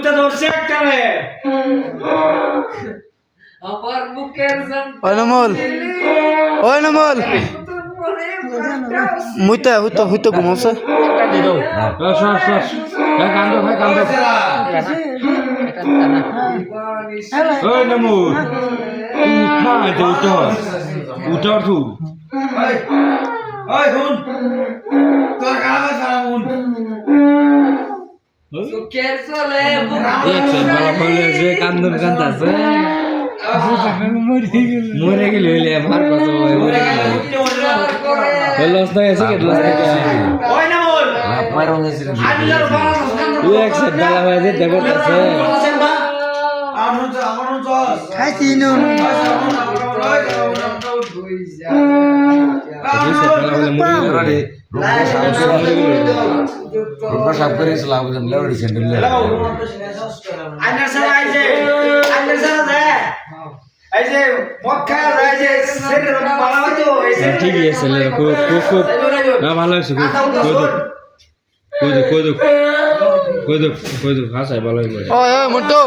কুত্তা ধরছে একটারে আমার বুকের ওই নমল ওই নমল মুইতা হুতো হুতো ঘুমাছে কান্দো ভাই কান্দো ওই নমু উঠা উঠা উঠু ওই হুন তোর কাছে সারা হুন বুকের চলে দেখছেন বালা বলে যে কান্দন কান্দাছে মরে গেল হইলে আমার কথা মরে গেল লস না এসে গেল লস থেকে ওই না বল মারো গেছে আল্লাহর বাবা তুই একসাথে বালা হয়ে যে দেবো আছে আমার জস খাইছি নু রূপা সাপ করে ইসলাম বুঝেন লেওড়ি সেন্ডেল আন্নার সারা আইছে আন্নার সারা যায় এই যে মক্কা যায় যে সেটা ভালো হতো ঠিকই আছে খুব খুব খুব না ভালো আছে খুব কই দো হাসাই ভালো হইলো ওই ওই মুন্টু